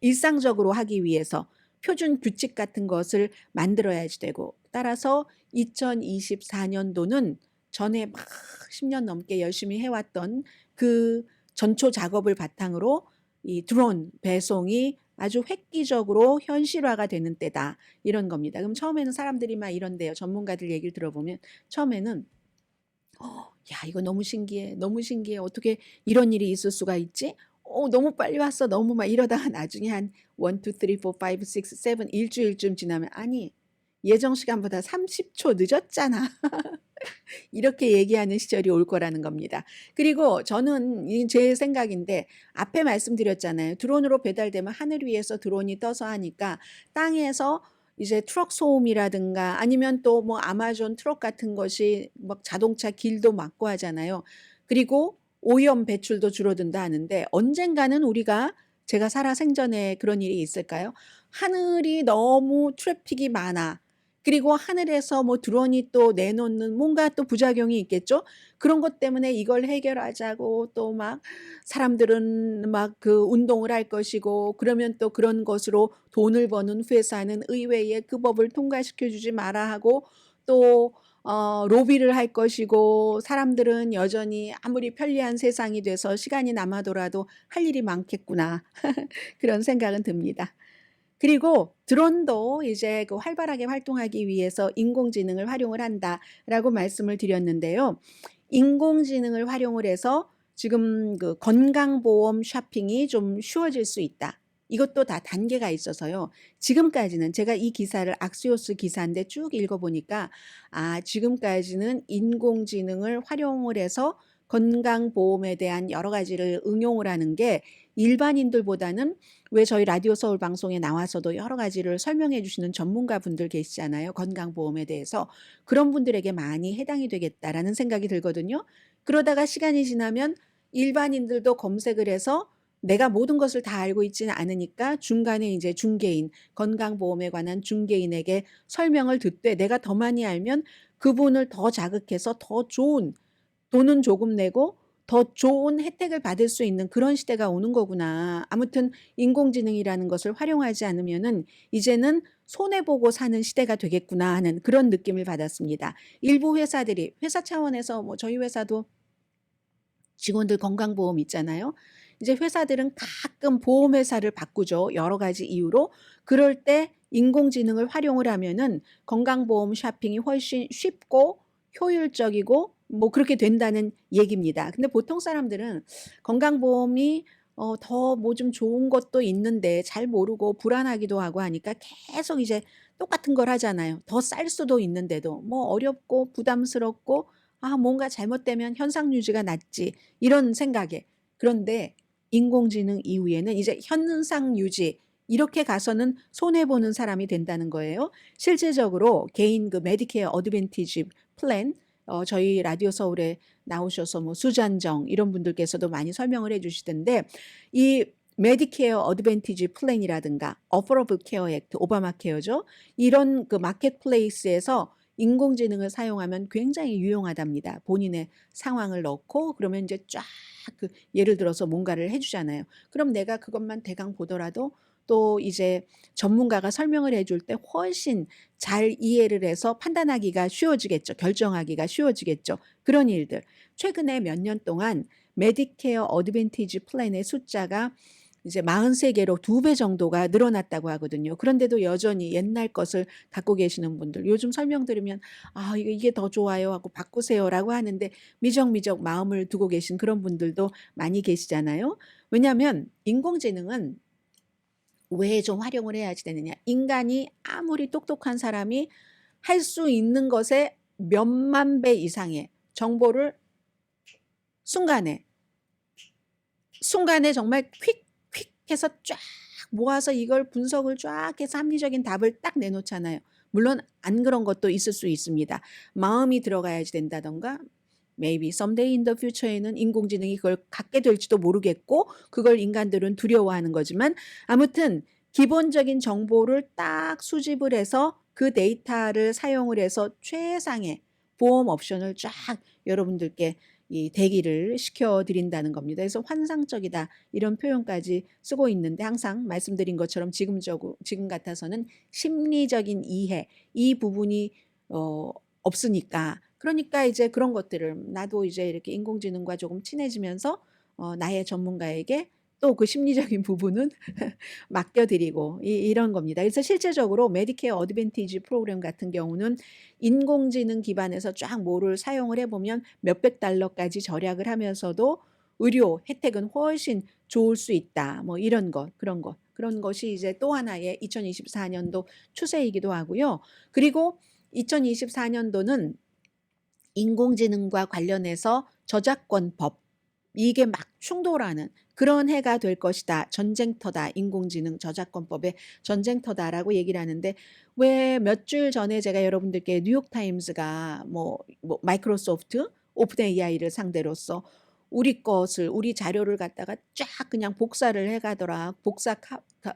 일상적으로 하기 위해서 표준 규칙 같은 것을 만들어야지 되고 따라서 2024년도는 전에 막 10년 넘게 열심히 해왔던 그 전초 작업을 바탕으로 이 드론 배송이 아주 획기적으로 현실화가 되는 때다. 이런 겁니다. 그럼 처음에는 사람들이 막 이런데요. 전문가들 얘기를 들어보면 처음에는 야, 이거 너무 신기해. 너무 신기해. 어떻게 이런 일이 있을 수가 있지? 너무 빨리 왔어. 너무 막 이러다가 나중에 한 1, 2, 3, 4, 5, 6, 7 일주일쯤 지나면 아니 예정 시간보다 30초 늦었잖아. 이렇게 얘기하는 시절이 올 거라는 겁니다. 그리고 저는 제 생각인데 앞에 말씀드렸잖아요. 드론으로 배달되면 하늘 위에서 드론이 떠서 하니까 땅에서 이제 트럭 소음이라든가 아니면 또 뭐 아마존 트럭 같은 것이 막 자동차 길도 막고 하잖아요. 그리고 오염 배출도 줄어든다 하는데 언젠가는 우리가 제가 살아 생전에 그런 일이 있을까요? 하늘이 너무 트래픽이 많아. 그리고 하늘에서 뭐 드론이 또 내놓는 뭔가 또 부작용이 있겠죠. 그런 것 때문에 이걸 해결하자고 또 막 사람들은 막 그 운동을 할 것이고 그러면 또 그런 것으로 돈을 버는 회사는 의회에 그 법을 통과시켜 주지 마라 하고 또 로비를 할 것이고 사람들은 여전히 아무리 편리한 세상이 돼서 시간이 남아도라도 할 일이 많겠구나. 그런 생각은 듭니다. 그리고 드론도 이제 그 활발하게 활동하기 위해서 인공지능을 활용을 한다라고 말씀을 드렸는데요. 인공지능을 활용을 해서 지금 그 건강보험 쇼핑이 좀 쉬워질 수 있다. 이것도 다 단계가 있어서요. 지금까지는 제가 이 기사를 악시오스 기사인데 쭉 읽어보니까 지금까지는 인공지능을 활용을 해서 건강보험에 대한 여러 가지를 응용을 하는 게 일반인들보다는 왜 저희 라디오 서울 방송에 나와서도 여러 가지를 설명해 주시는 전문가분들 계시잖아요. 건강보험에 대해서. 그런 분들에게 많이 해당이 되겠다라는 생각이 들거든요. 그러다가 시간이 지나면 일반인들도 검색을 해서 내가 모든 것을 다 알고 있지는 않으니까 중간에 이제 중개인, 건강보험에 관한 중개인에게 설명을 듣되 내가 더 많이 알면 그분을 더 자극해서 더 좋은 돈은 조금 내고 더 좋은 혜택을 받을 수 있는 그런 시대가 오는 거구나. 아무튼 인공지능이라는 것을 활용하지 않으면은 이제는 손해보고 사는 시대가 되겠구나 하는 그런 느낌을 받았습니다. 일부 회사들이 회사 차원에서 뭐 저희 회사도 직원들 건강보험 있잖아요. 이제 회사들은 가끔 보험회사를 바꾸죠. 여러 가지 이유로. 그럴 때 인공지능을 활용을 하면은 건강보험 쇼핑이 훨씬 쉽고 효율적이고 뭐 그렇게 된다는 얘기입니다. 근데 보통 사람들은 건강보험이 더 뭐 좀 좋은 것도 있는데 잘 모르고 불안하기도 하고 하니까 계속 이제 똑같은 걸 하잖아요. 더 쌀 수도 있는데도 뭐 어렵고 부담스럽고 뭔가 잘못되면 현상 유지가 낫지 이런 생각에. 그런데 인공지능 이후에는 이제 현상 유지 이렇게 가서는 손해 보는 사람이 된다는 거예요. 실질적으로 개인 그 메디케어 어드밴티지 플랜 저희 라디오 서울에 나오셔서 뭐 수잔정 이런 분들께서도 많이 설명을 해 주시던데 이 메디케어 어드밴티지 플랜이라든가 어포러블 케어 액트 오바마 케어죠. 이런 그 마켓플레이스에서 인공지능을 사용하면 굉장히 유용하답니다. 본인의 상황을 넣고 그러면 이제 쫙 그 예를 들어서 뭔가를 해 주잖아요. 그럼 내가 그것만 대강 보더라도 또 이제 전문가가 설명을 해줄 때 훨씬 잘 이해를 해서 판단하기가 쉬워지겠죠. 결정하기가 쉬워지겠죠. 그런 일들. 최근에 몇 년 동안 메디케어 어드밴티지 플랜의 숫자가 이제 43개로 2배 정도가 늘어났다고 하거든요. 그런데도 여전히 옛날 것을 갖고 계시는 분들 요즘 설명 들으면 이게 더 좋아요 하고 바꾸세요라고 하는데 미적미적 마음을 두고 계신 그런 분들도 많이 계시잖아요. 왜냐하면 인공지능은 왜 좀 활용을 해야지 되느냐. 인간이 아무리 똑똑한 사람이 할 수 있는 것의 몇만 배 이상의 정보를 순간에 정말 퀵 해서 쫙 모아서 이걸 분석을 쫙 해서 합리적인 답을 딱 내놓잖아요. 물론 안 그런 것도 있을 수 있습니다. 마음이 들어가야지 된다던가 maybe someday in the future에는 인공지능이 그걸 갖게 될지도 모르겠고 그걸 인간들은 두려워하는 거지만 아무튼 기본적인 정보를 딱 수집을 해서 그 데이터를 사용을 해서 최상의 보험 옵션을 쫙 여러분들께 이 대기를 시켜 드린다는 겁니다. 그래서 환상적이다 이런 표현까지 쓰고 있는데 항상 말씀드린 것처럼 지금 같아서는 심리적인 이해 이 부분이 없으니까 그러니까 이제 그런 것들을 나도 이제 이렇게 인공지능과 조금 친해지면서 나의 전문가에게 또 그 심리적인 부분은 맡겨드리고 이런 겁니다. 그래서 실제적으로 메디케어 어드밴티지 프로그램 같은 경우는 인공지능 기반에서 쫙 뭐를 사용을 해보면 몇백 달러까지 절약을 하면서도 의료 혜택은 훨씬 좋을 수 있다. 뭐 이런 것, 그런 것이 이제 또 하나의 2024년도 추세이기도 하고요. 그리고 2024년도는 인공지능과 관련해서 저작권법 이게 막 충돌하는 그런 해가 될 것이다. 전쟁터다. 인공지능 저작권법의 전쟁터다라고 얘기를 하는데 왜 몇 주일 전에 제가 여러분들께 뉴욕타임스가 마이크로소프트 오픈 AI를 상대로서 우리 자료를 갖다가 쫙 그냥 복사를 해가더라.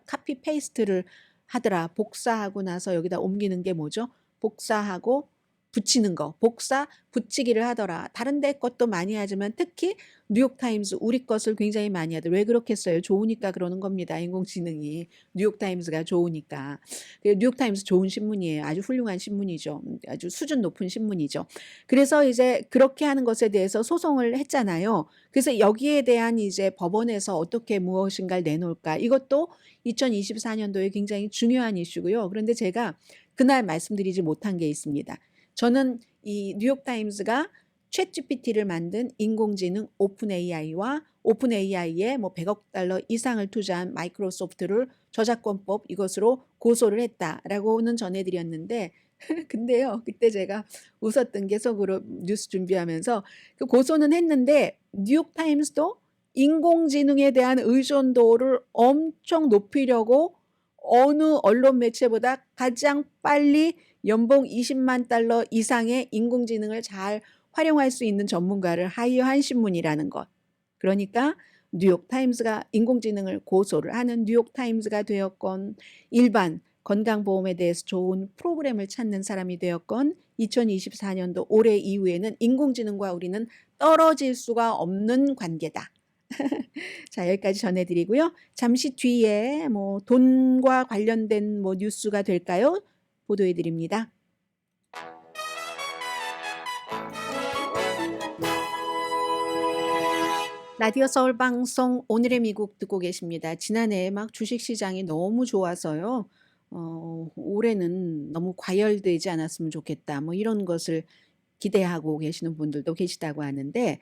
카피 페이스트를 하더라. 복사하고 나서 여기다 옮기는 게 뭐죠? 복사하고 붙이는 거, 복사, 붙이기를 하더라. 다른 데 것도 많이 하지만 특히 뉴욕타임스 우리 것을 굉장히 많이 하더라. 왜 그렇겠어요? 좋으니까 그러는 겁니다. 인공지능이. 뉴욕타임스가 좋으니까. 뉴욕타임스 좋은 신문이에요. 아주 훌륭한 신문이죠. 아주 수준 높은 신문이죠. 그래서 이제 그렇게 하는 것에 대해서 소송을 했잖아요. 그래서 여기에 대한 이제 법원에서 어떻게 무엇인가를 내놓을까? 이것도 2024년도에 굉장히 중요한 이슈고요. 그런데 제가 그날 말씀드리지 못한 게 있습니다. 저는 이 뉴욕타임스가 챗GPT를 만든 인공지능 오픈 AI와 오픈 AI에 뭐 100억 달러 이상을 투자한 마이크로소프트를 저작권법 이것으로 고소를 했다라고는 전해드렸는데 근데요, 그때 제가 웃었던 게 속으로 뉴스 준비하면서 그 고소는 했는데 뉴욕타임스도 인공지능에 대한 의존도를 엄청 높이려고 어느 언론 매체보다 가장 빨리 연봉 20만 달러 이상의 인공지능을 잘 활용할 수 있는 전문가를 하이어한 신문이라는 것. 그러니까 뉴욕타임스가 인공지능을 고소를 하는 뉴욕타임스가 되었건 일반 건강보험에 대해서 좋은 프로그램을 찾는 사람이 되었건 2024년도 올해 이후에는 인공지능과 우리는 떨어질 수가 없는 관계다. 자, 여기까지 전해드리고요. 잠시 뒤에 뭐 돈과 관련된 뭐 뉴스가 될까요? 보도해드립니다. 라디오 서울 방송 오늘의 미국 듣고 계십니다. 지난해 막 주식시장이 너무 좋아서요. 올해는 너무 과열되지 않았으면 좋겠다. 뭐 이런 것을 기대하고 계시는 분들도 계시다고 하는데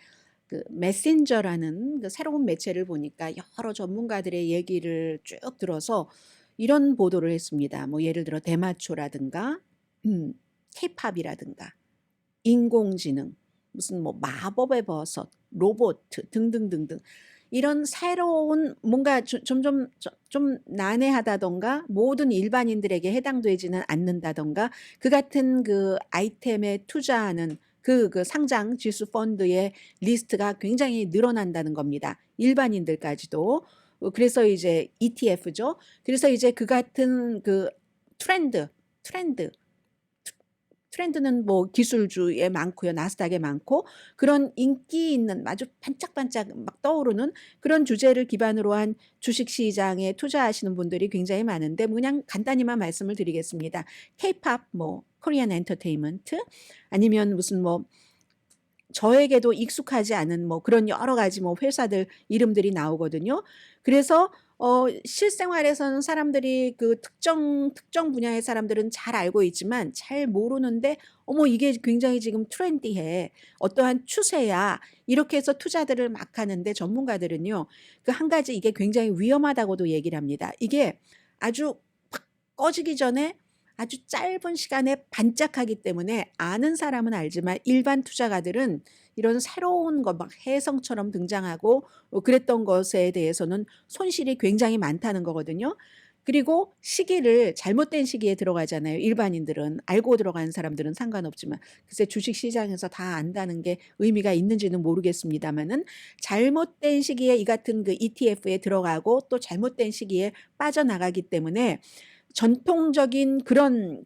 그 메신저라는 그 새로운 매체를 보니까 여러 전문가들의 얘기를 쭉 들어서 이런 보도를 했습니다. 뭐 예를 들어 대마초라든가 케이팝이라든가 인공지능, 무슨 뭐 마법의 버섯, 로봇 등등등등 이런 새로운 뭔가 좀 난해하다던가 모든 일반인들에게 해당되지는 않는다던가 그 같은 그 아이템에 투자하는 그 상장 지수 펀드의 리스트가 굉장히 늘어난다는 겁니다. 일반인들까지도. 그래서 이제 ETF죠. 그래서 이제 그 같은 그 트렌드는 뭐 기술주에 많고요. 나스닥에 많고 그런 인기 있는 아주 반짝반짝 막 떠오르는 그런 주제를 기반으로 한 주식시장에 투자하시는 분들이 굉장히 많은데 그냥 간단히만 말씀을 드리겠습니다. K-팝, 뭐 코리안 엔터테인먼트 아니면 무슨 뭐 저에게도 익숙하지 않은 뭐 그런 여러 가지 뭐 회사들 이름들이 나오거든요. 그래서 실생활에서는 사람들이 그 특정 분야의 사람들은 잘 알고 있지만 잘 모르는데 어머 이게 굉장히 지금 트렌디해. 어떠한 추세야. 이렇게 해서 투자들을 막 하는데 전문가들은요. 그 한 가지 이게 굉장히 위험하다고도 얘기를 합니다. 이게 아주 팍 꺼지기 전에 아주 짧은 시간에 반짝하기 때문에 아는 사람은 알지만 일반 투자가들은 이런 새로운 것 막 혜성처럼 등장하고 그랬던 것에 대해서는 손실이 굉장히 많다는 거거든요. 그리고 시기를 잘못된 시기에 들어가잖아요. 일반인들은 알고 들어가는 사람들은 상관없지만 글쎄 주식시장에서 다 안다는 게 의미가 있는지는 모르겠습니다만은 잘못된 시기에 이 같은 그 ETF에 들어가고 또 잘못된 시기에 빠져나가기 때문에 전통적인 그런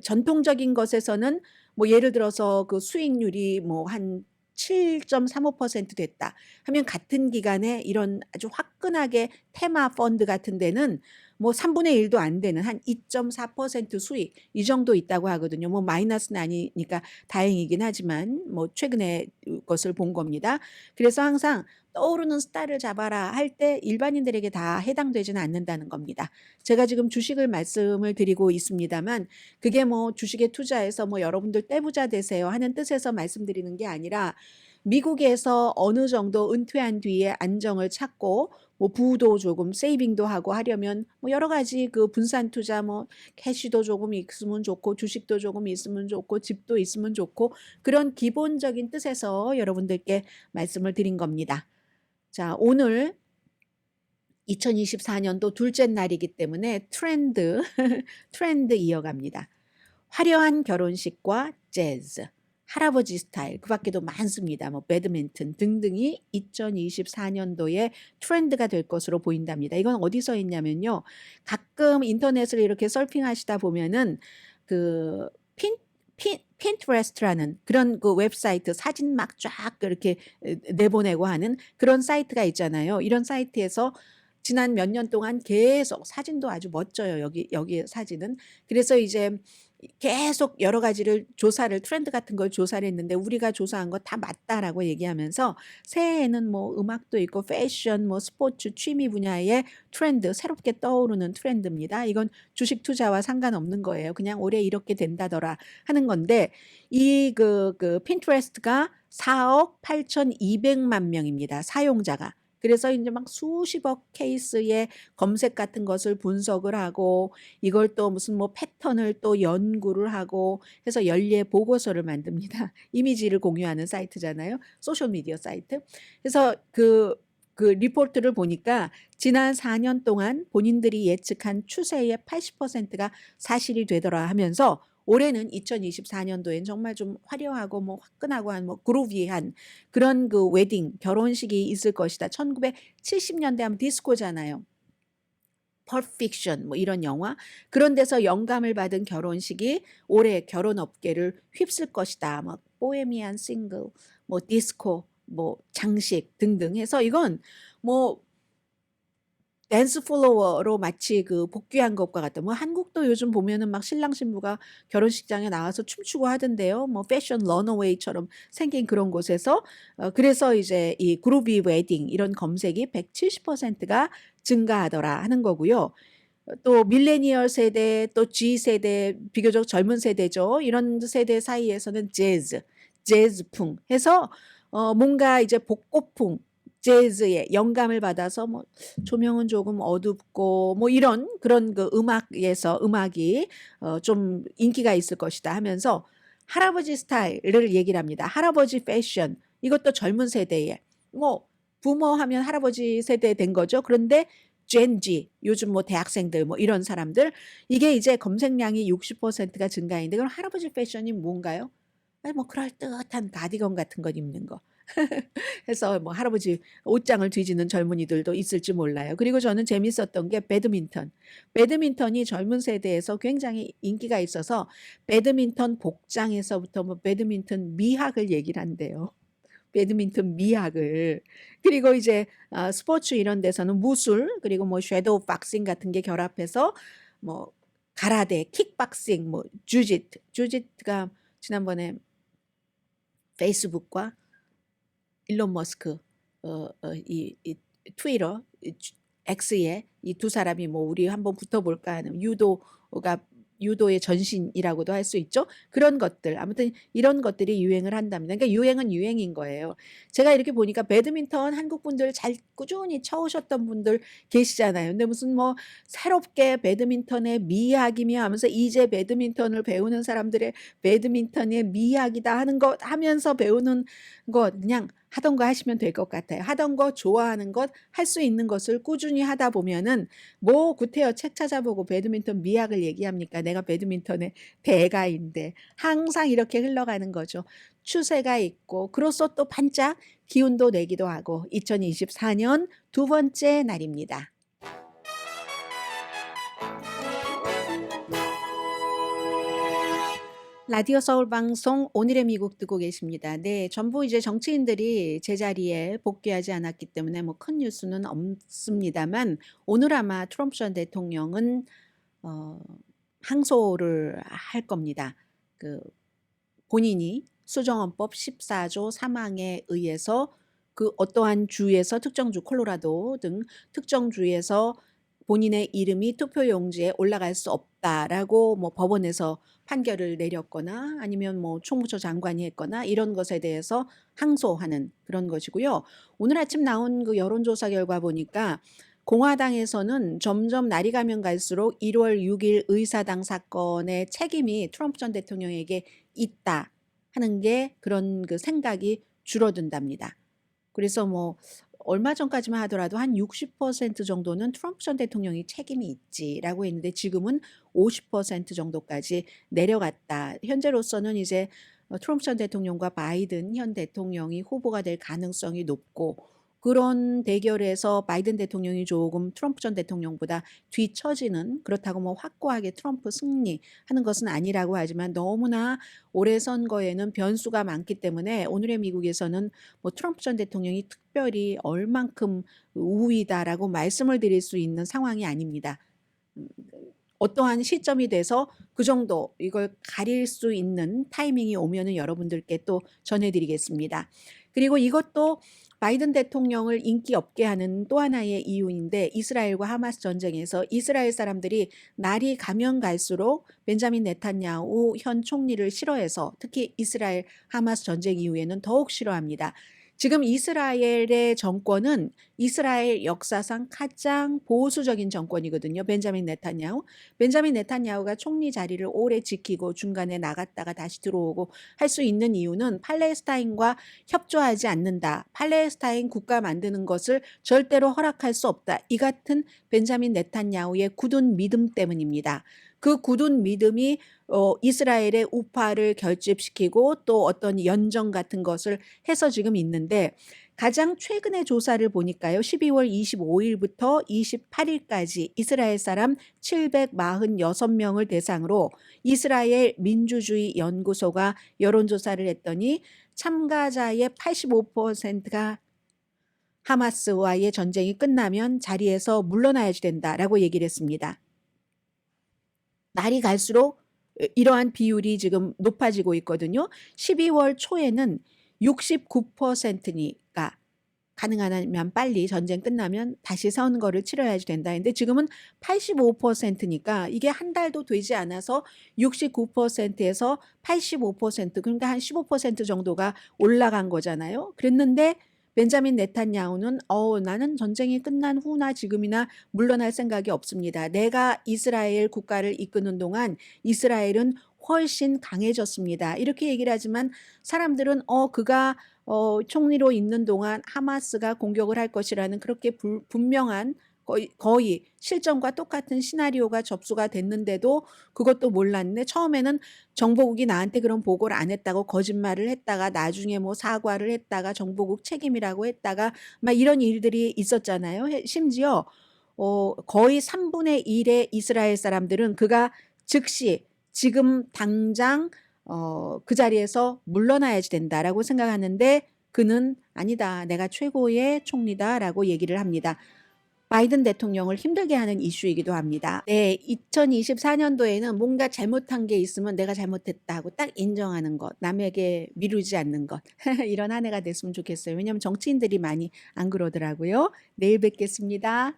전통적인 것에서는 뭐 예를 들어서 그 수익률이 뭐 한 7.35% 됐다 하면 같은 기간에 이런 아주 화끈하게 테마 펀드 같은 데는 뭐 3분의 1도 안 되는 한 2.4% 수익 이 정도 있다고 하거든요. 뭐 마이너스는 아니니까 다행이긴 하지만 뭐 최근에 것을 본 겁니다. 그래서 항상 떠오르는 스타를 잡아라 할 때 일반인들에게 다 해당되지는 않는다는 겁니다. 제가 지금 주식을 말씀을 드리고 있습니다만 그게 뭐 주식에 투자해서 뭐 여러분들 떼부자 되세요 하는 뜻에서 말씀드리는 게 아니라 미국에서 어느 정도 은퇴한 뒤에 안정을 찾고 뭐 부도 조금 세이빙도 하고 하려면 뭐 여러 가지 그 분산 투자 뭐 캐시도 조금 있으면 좋고 주식도 조금 있으면 좋고 집도 있으면 좋고 그런 기본적인 뜻에서 여러분들께 말씀을 드린 겁니다. 자, 오늘 2024년도 둘째 날이기 때문에 트렌드 이어갑니다. 화려한 결혼식과 재즈, 할아버지 스타일, 그 밖에도 많습니다. 뭐 배드민턴 등등이 2024년도에 트렌드가 될 것으로 보인답니다. 이건 어디서 있냐면요. 가끔 인터넷을 이렇게 서핑하시다 보면은 그 핀트레스트라는 그런 그 웹사이트 사진 막 쫙 이렇게 내보내고 하는 그런 사이트가 있잖아요. 이런 사이트에서 지난 몇 년 동안 계속 사진도 아주 멋져요. 여기 사진은. 그래서 이제 계속 여러 가지를 조사를 트렌드 같은 걸 조사를 했는데 우리가 조사한 거 다 맞다라고 얘기하면서 새해에는 뭐 음악도 있고 패션, 뭐 스포츠, 취미 분야의 트렌드, 새롭게 떠오르는 트렌드입니다. 이건 주식 투자와 상관없는 거예요. 그냥 올해 이렇게 된다더라 하는 건데 그 핀트레스트가 4억 8,200만 명입니다. 사용자가. 그래서 이제 막 수십억 케이스의 검색 같은 것을 분석을 하고 이걸 또 무슨 뭐 패턴을 또 연구를 하고 해서 연례 보고서를 만듭니다. 이미지를 공유하는 사이트잖아요. 소셜 미디어 사이트. 그래서 그 리포트를 보니까 지난 4년 동안 본인들이 예측한 추세의 80%가 사실이 되더라 하면서 올해는 2024년도엔 정말 좀 화려하고 뭐 화끈하고 한 뭐 그루비한 그런 그 웨딩 결혼식이 있을 것이다. 1970년대 하면 디스코잖아요. 펄픽션 뭐 이런 영화 그런 데서 영감을 받은 결혼식이 올해 결혼 업계를 휩쓸 것이다. 막 보헤미안 싱글, 뭐 디스코, 뭐 장식 등등 해서 이건 뭐 댄스 플로어로 마치 그 복귀한 것과 같다. 뭐 한국도 요즘 보면은 막 신랑 신부가 결혼식장에 나와서 춤추고 하던데요. 뭐 패션 런어웨이처럼 생긴 그런 곳에서 그래서 이제 이 그루비 웨딩 이런 검색이 170%가 증가하더라 하는 거고요. 또 밀레니얼 세대 또 G 세대 비교적 젊은 세대죠. 이런 세대 사이에서는 재즈풍 해서 뭔가 이제 복고풍 재즈의 영감을 받아서 뭐 조명은 조금 어둡고 뭐 이런 그런 그 음악이 좀 인기가 있을 것이다 하면서 할아버지 스타일을 얘기를 합니다. 할아버지 패션 이것도 젊은 세대에 뭐 부모 하면 할아버지 세대 된 거죠. 그런데 젠지 요즘 뭐 대학생들 뭐 이런 사람들 이게 이제 검색량이 60%가 증가인데 그럼 할아버지 패션이 뭔가요? 아니 뭐 그럴듯한 가디건 같은 거 입는 거. 해서 뭐 할아버지 옷장을 뒤지는 젊은이들도 있을지 몰라요. 그리고 저는 재밌었던 게 배드민턴. 배드민턴이 젊은 세대에서 굉장히 인기가 있어서 배드민턴 복장에서부터 뭐 배드민턴 미학을 얘기를 한대요. 배드민턴 미학을. 그리고 이제 스포츠 이런 데서는 무술 그리고 뭐 섀도우 박싱 같은 게 결합해서 뭐 가라데, 킥박싱, 뭐 주짓가 지난번에 페이스북과 일론 머스크 이 트위터 X에 이 두 사람이 뭐 우리 한번 붙어볼까 하는 유도의 전신이라고도 할 수 있죠. 그런 것들 아무튼 이런 것들이 유행을 한답니다. 그러니까 유행은 유행인 거예요. 제가 이렇게 보니까 배드민턴 한국 분들 잘 꾸준히 쳐오셨던 분들 계시잖아요. 근데 무슨 뭐 새롭게 배드민턴의 미학이며 하면서 이제 배드민턴을 배우는 사람들의 배드민턴의 미학이다 하는 거 하면서 배우는 것 그냥 하던 거 하시면 될 것 같아요. 하던 거 좋아하는 것 할 수 있는 것을 꾸준히 하다 보면은 뭐 구태여 책 찾아보고 배드민턴 미학을 얘기합니까? 내가 배드민턴의 대가인데 항상 이렇게 흘러가는 거죠. 추세가 있고 그로써 또 반짝 기운도 내기도 하고 2024년 두 번째 날입니다. 라디오 서울 방송 오늘의 미국 듣고 계십니다. 네, 전부 이제 정치인들이 제자리에 복귀하지 않았기 때문에 뭐 큰 뉴스는 없습니다만 오늘 아마 트럼프 전 대통령은 항소를 할 겁니다. 그 본인이 수정헌법 14조 3항에 의해서 그 어떠한 주에서 특정 주 콜로라도 등 특정 주에서 본인의 이름이 투표용지에 올라갈 수 없다라고 뭐 법원에서 판결을 내렸거나 아니면 뭐 총무처 장관이 했거나 이런 것에 대해서 항소하는 그런 것이고요. 오늘 아침 나온 그 여론조사 결과 보니까 공화당에서는 점점 날이 가면 갈수록 1월 6일 의사당 사건의 책임이 트럼프 전 대통령에게 있다 하는 게 그런 그 생각이 줄어든답니다. 그래서 뭐 얼마 전까지만 하더라도 한 60% 정도는 트럼프 전 대통령이 책임이 있지라고 했는데 지금은 50% 정도까지 내려갔다. 현재로서는 이제 트럼프 전 대통령과 바이든 현 대통령이 후보가 될 가능성이 높고 그런 대결에서 바이든 대통령이 조금 트럼프 전 대통령보다 뒤처지는, 그렇다고 뭐 확고하게 트럼프 승리하는 것은 아니라고 하지만 너무나 올해 선거에는 변수가 많기 때문에 오늘의 미국에서는 뭐 트럼프 전 대통령이 특별히 얼만큼 우위다라고 말씀을 드릴 수 있는 상황이 아닙니다. 어떠한 시점이 돼서 그 정도 이걸 가릴 수 있는 타이밍이 오면은 여러분들께 또 전해드리겠습니다. 그리고 이것도 바이든 대통령을 인기 없게 하는 또 하나의 이유인데, 이스라엘과 하마스 전쟁에서 이스라엘 사람들이 날이 가면 갈수록 벤자민 네탄야후 현 총리를 싫어해서, 특히 이스라엘 하마스 전쟁 이후에는 더욱 싫어합니다. 지금 이스라엘의 정권은 이스라엘 역사상 가장 보수적인 정권이거든요. 벤자민 네탄야후. 벤자민 네탄야후가 총리 자리를 오래 지키고 중간에 나갔다가 다시 들어오고 할 수 있는 이유는 팔레스타인과 협조하지 않는다. 팔레스타인 국가 만드는 것을 절대로 허락할 수 없다. 이 같은 벤자민 네탄야후의 굳은 믿음 때문입니다. 그 굳은 믿음이 이스라엘의 우파를 결집시키고 또 어떤 연정 같은 것을 해서 지금 있는데, 가장 최근의 조사를 보니까요. 12월 25일부터 28일까지 이스라엘 사람 746명을 대상으로 이스라엘 민주주의 연구소가 여론조사를 했더니 참가자의 85%가 하마스와의 전쟁이 끝나면 자리에서 물러나야지 된다라고 얘기를 했습니다. 날이 갈수록 이러한 비율이 지금 높아지고 있거든요. 12월 초에는 69%니까 가능하면 빨리 전쟁 끝나면 다시 선거를 치러야지 된다 했는데, 지금은 85%니까 이게 한 달도 되지 않아서 69%에서 85%, 그러니까 한 15% 정도가 올라간 거잖아요. 그랬는데 벤자민 네탄야후는 나는 전쟁이 끝난 후나 지금이나 물러날 생각이 없습니다. 내가 이스라엘 국가를 이끄는 동안 이스라엘은 훨씬 강해졌습니다. 이렇게 얘기를 하지만 사람들은 그가 총리로 있는 동안 하마스가 공격을 할 것이라는 그렇게 분명한 거의 실전과 똑같은 시나리오가 접수가 됐는데도 그것도 몰랐네. 처음에는 정보국이 나한테 그런 보고를 안 했다고 거짓말을 했다가 나중에 뭐 사과를 했다가 정보국 책임이라고 했다가 막 이런 일들이 있었잖아요. 심지어 거의 3분의 1의 이스라엘 사람들은 그가 즉시 지금 당장 그 자리에서 물러나야지 된다라고 생각하는데, 그는 아니다. 내가 최고의 총리다라고 얘기를 합니다. 바이든 대통령을 힘들게 하는 이슈이기도 합니다. 네, 2024년도에는 뭔가 잘못한 게 있으면 내가 잘못했다 고 딱 인정하는 것, 남에게 미루지 않는 것 이런 한 해가 됐으면 좋겠어요. 왜냐하면 정치인들이 많이 안 그러더라고요. 내일 뵙겠습니다.